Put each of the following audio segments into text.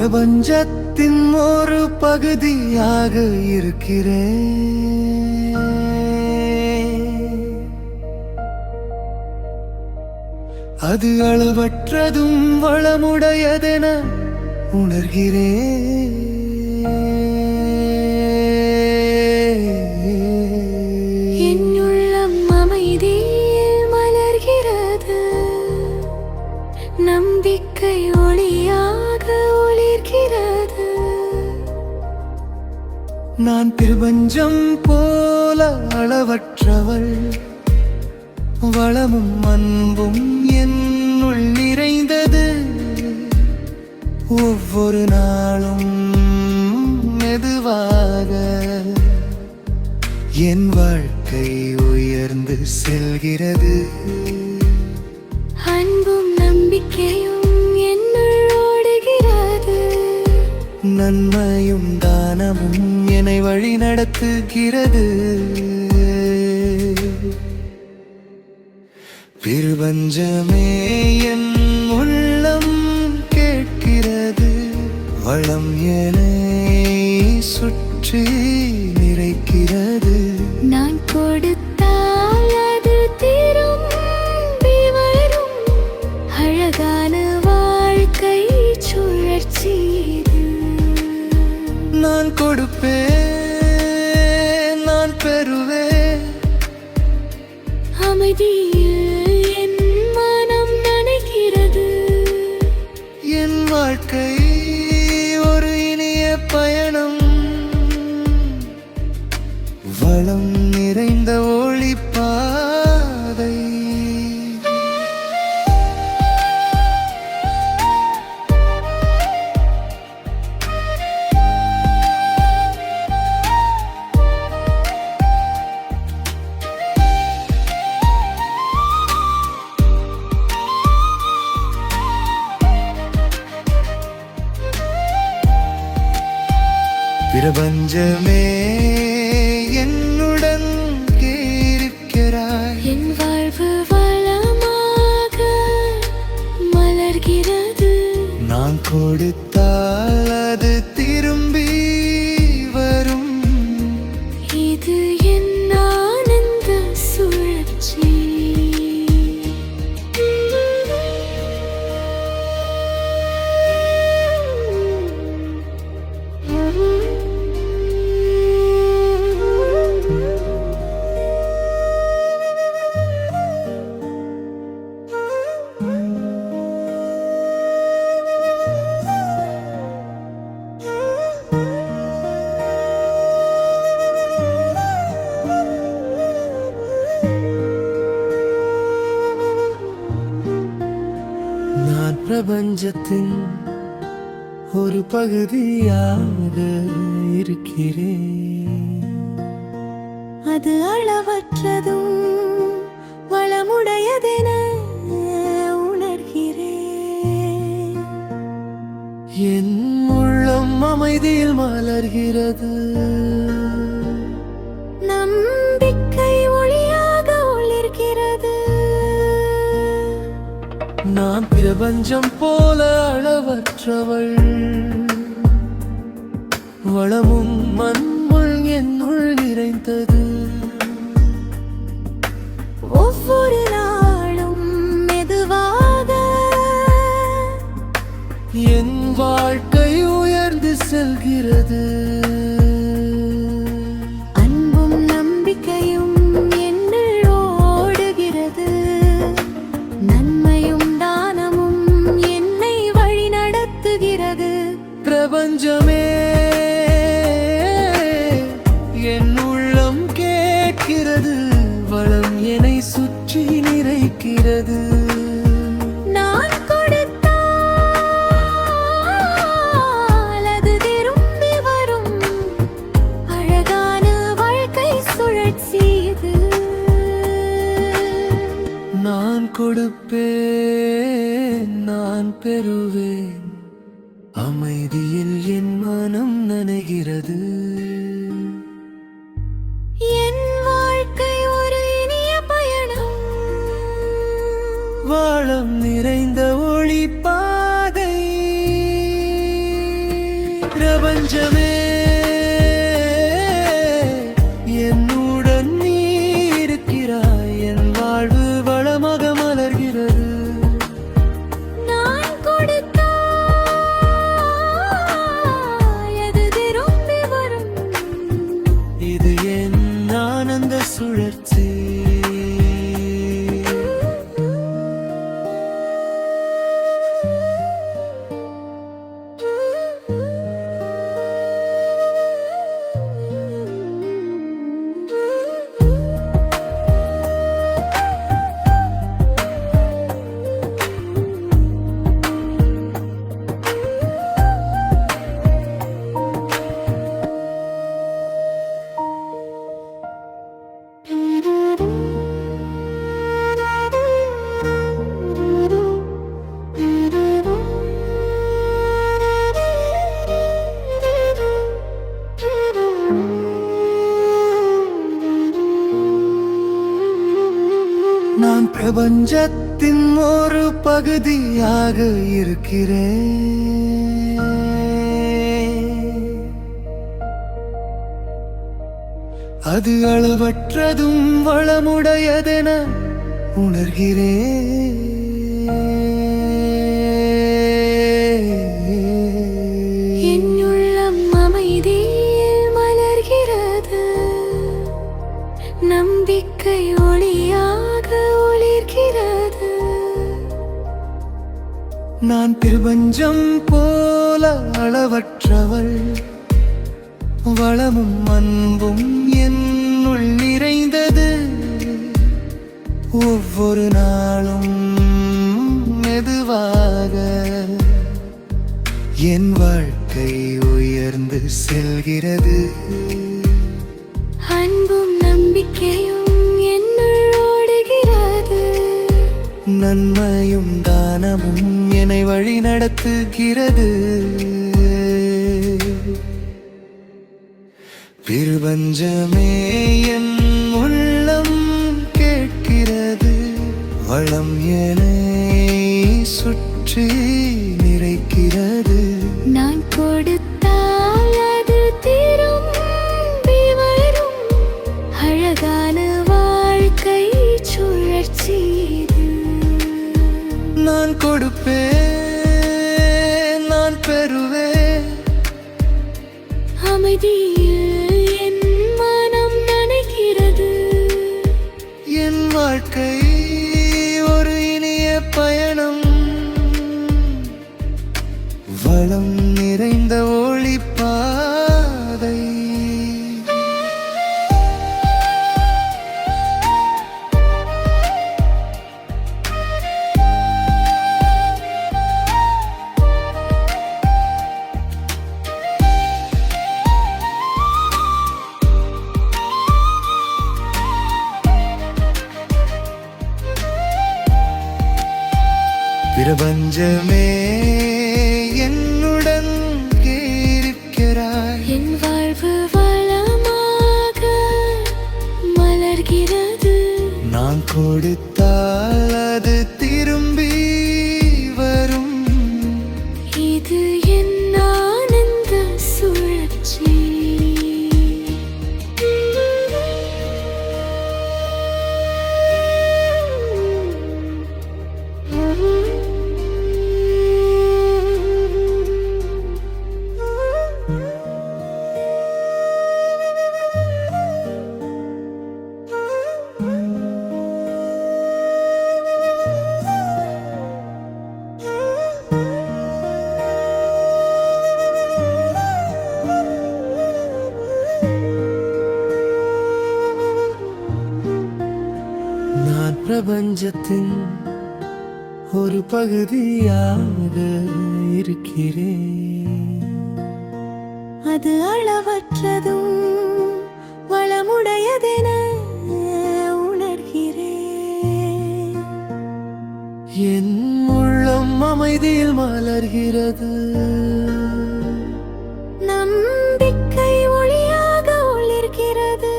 பிரபஞ்சத்தின் ஒரு பகுதியாக இருக்கிறேன். அது அளவற்றதும் வளமுடையதென உணர்கிறேன். என் உள்ளம் அமைதியில் மலர்கிறது, நம்பிக்கை ஒளியாக ஒளிர்கிறது. நான் பிரபஞ்சம் போல அளவற்றவள், வளமும் அன்பும் என்னுள் நிறைந்தது. ஒவ்வொரு நாளும் மெதுவாக என் வாழ்க்கை உயர்ந்து செல்கிறது. அன்பும் நம்பிக்கையும் என்னுள் ஓடுகிறது. நன்மையும் தானமும் என்னை வழி நடத்துகிறது. பிரபஞ்சமே என் உள்ளம் கேட்கிறது, வளம் என்னை சுற்றி நிறைக்கிறது. நான் கொடுத்தால் அது திரும்பி வரும், அழகான வாழ்க்கை சுழற்சி இது. நான் கொடுப்பேன், நான் பெறுவேன். அமைதியில் என் மனம் நனைகிறது. என் வாழ்க்கை ஒரு இனிய பயணம், வளம் நிறைந்த ஒளிப்பாதை. பிரபஞ்சமே என்னுடன் இருக்கிறாய். என் வாழ்வு வளமாக மலர்கிறது. நான் கொடுத்தால் அது திரும்பி வரும். இது என் ஆனந்த சுழற்சி. நான் பிரபஞ்சத்தின் ஒரு பகுதியாக இருக்கிறேன். அது அளவற்றதும் வளமுடையதென உணர்கிறேன். என் உள்ளம் அமைதியில் மலர்கிறது. நம்பிக்கை ஒளியாக ஒளிர்கிறது. நான் பிரபஞ்சம் போல அளவற்றவள், வளமும் அன்பும் என்னுள் நிறைந்தது. ஒவ்வொரு நாளும் மெதுவாக என் வாழ்க்கை உயர்ந்து செல்கிறது. அன்பும் நம்பிக்கையும் என்னுள் ஓடுகிறது. நன்மையும் தானமும் என்னை வழி நடத்துகிறது. பிரபஞ்சமே என் உள்ளம் கேட்கிறது, வளம் என்னை சுற்றி நிறைக்கிறது. நான் கொடுத்தால் அது திரும்பி வரும், அழகான வாழ்க்கை சுழற்சி இது. நான் கொடுப்பேன், நான் பெறுவேன். அமைதியில் என் மனம் நனைகிறது. என் வாழ்க்கை ஒரு இனிய பயணம், வாழம் நிறைந்த ஒளி பாதை. நான் பிரபஞ்சத்தின் ஒரு பகுதியாக இருக்கிறேன். அது அளவற்றதும் வளமுடையதென உணர்கிறேன். என் உள்ளம் அமைதியில் மலர்கிறது, நம்பிக்கை ஒளியாக ஒளிர்கிறது. நான் பிரபஞ்சம் போல அளவற்றவள், வளமும் அன்பும் என்னுள் நிறைந்தது. ஒவ்வொரு நாளும் மெதுவாக என் வாழ்க்கை உயர்ந்து செல்கிறது. அன்பும் நம்பிக்கையும் என்னுள் ஓடுகிறது. நன்மையும் தானமும் என்னை வழி நடத்துகிறது. பிரபஞ்சமே என் உள்ளம் கேட்கிறது. வளம் என்னை சுற்றி நிறைக்கிறது. நான் கொடுத்தால் அது திரும்பி வரும். அழகான வாழ்க்கை சுழற்சி இது. நான் கொடுப்பேன், நான் பெறுவேன். அமைதியில் என் மனம் நனைகிறது. என் வாழ்க்கை ஒரு இனிய பயணம். வளம் நிறைந்த ஒளிப்பாதை. பிரபஞ்சமே என்னுடன் இருக்கிறாய். என் வாழ்வு வளமாக மலர்கிறது. நான் கொடுத்தால் அது திரும்பி வரும். இது என் ஆனந்த சுழற்சி. நான் பிரபஞ்சத்தின் ஒரு பகுதியாக இருக்கிறேன். அது அளவற்றதும் வளமுடையதென உணர்கிறேன். என் உள்ளம் அமைதியில் மலர்கிறது. நம்பிக்கை ஒளியாக ஒளிர்கிறது.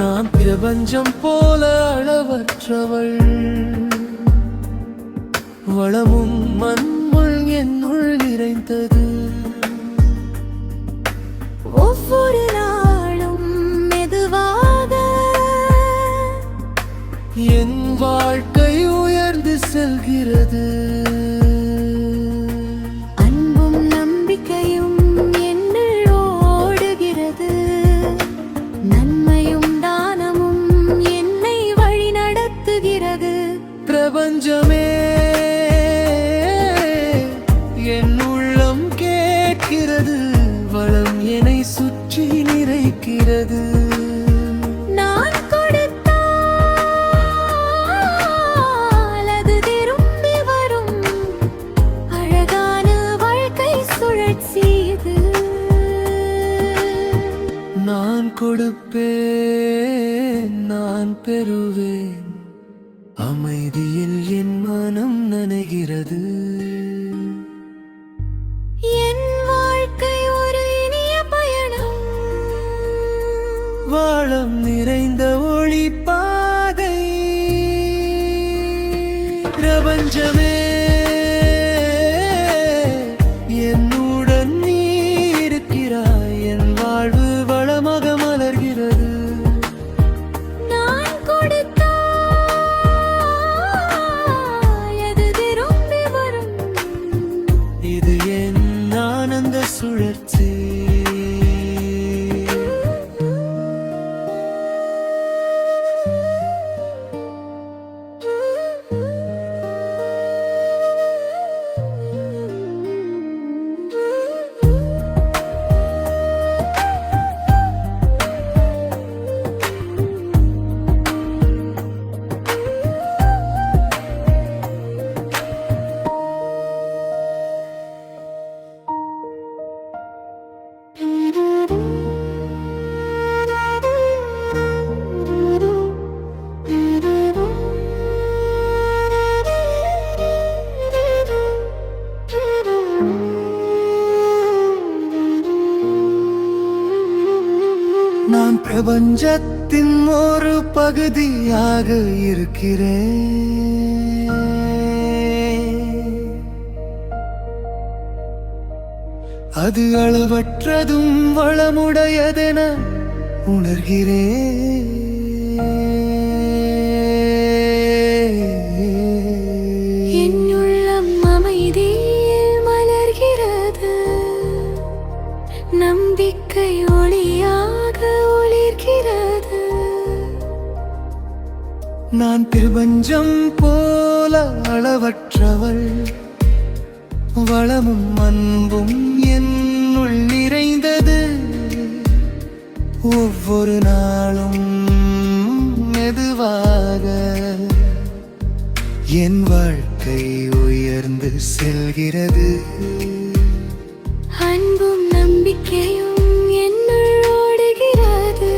நான் பிரபஞ்சம் போல அளவற்றவள், வளமும் மண்முள் என்னுள் நிறைந்தது. ஒவ்வொரு நாளும் மெதுவாக என் வாழ்க்கை உயர்ந்து செல்கிறது. அன்பும் நம்பிக்கையும் என்னுள் ஓடுகிறது. நன்மையும் தானமும் என்னை வழி நடத்துகிறது. பிரபஞ்சமே என் உள்ளம் கேட்கிறது. வளம் என்னை சுற்றி நிறைக்கிறது. நான் கொடுத்தால் அது திரும்பி வரும். அழகான வாழ்க்கை சுழற்சி இது. நான் கொடுப்பேன், நான் பெறுவேன். அமைதியில் என் மனம் நனைகிறது. என் வாழ்க்கை ஒரு இனிய பயணம். வாழம் நிறைந்த ஒளிப்பா பிரபஞ்சமே என்னுடன் நீ இருக்கிறாய், என் வாழ்வு வளமாக மலர்கிறது. நான் கொடுத்தால் அது திரும்பி வரும். இது என் ஆனந்த சுழற்சி. நான் பிரபஞ்சத்தின் ஒரு பகுதியாக இருக்கிறேன். அது அளவற்றதும் வளமுடையதென உணர்கிறேன். என் உள்ளம் அமைதியில் மலர்கிறது. நம்பிக்கை ஒளியாக ஒளிர்கிறது. நான் பிரபஞ்சம் போல அளவற்றவள், வளமும் அன்பும் என்னுள் நிறைந்தது. ஒவ்வொரு நாளும் மெதுவாக என் வாழ்க்கை உயர்ந்து செல்கிறது. அன்பும் நம்பிக்கையும் என்னுள் ஓடுகிறது.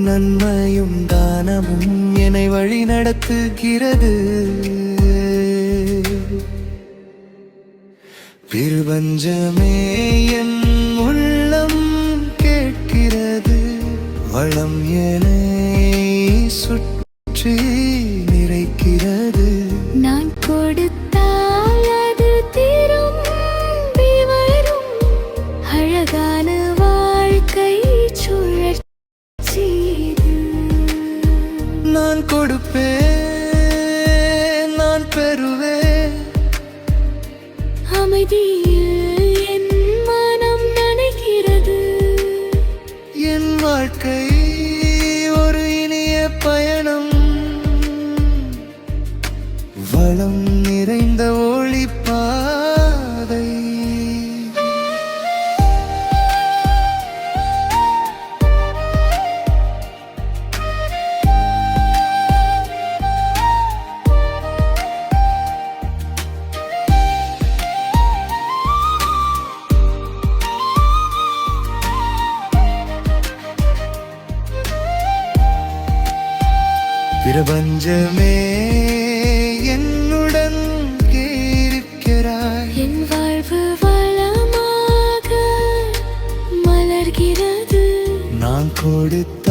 நன்மையும் தானமும் என்னை வழி நடத்துகிறது. பிரபஞ்சமே என் உள்ளம் கேட்கிறது. வளம் என்னை சுற்றி நிறைக்கிறது. நான் கொடுத்தால் அது திரும்பி வரும். அழகான வாழ்க்கை சுழற்சி இது. நான் கொடுப்பேன், நான் பெறுவேன். அமைதியில் என் மனம் நனைகிறது. என் வாழ்க்கை ஒரு இனிய பயணம். வளம் நிறைந்த ஒளி பாதை. பிரபஞ்சமே என்னுடன் இருக்கிறாய். என் வாழ்வு வளமாக மலர்கிறது. நான் கொடுத்த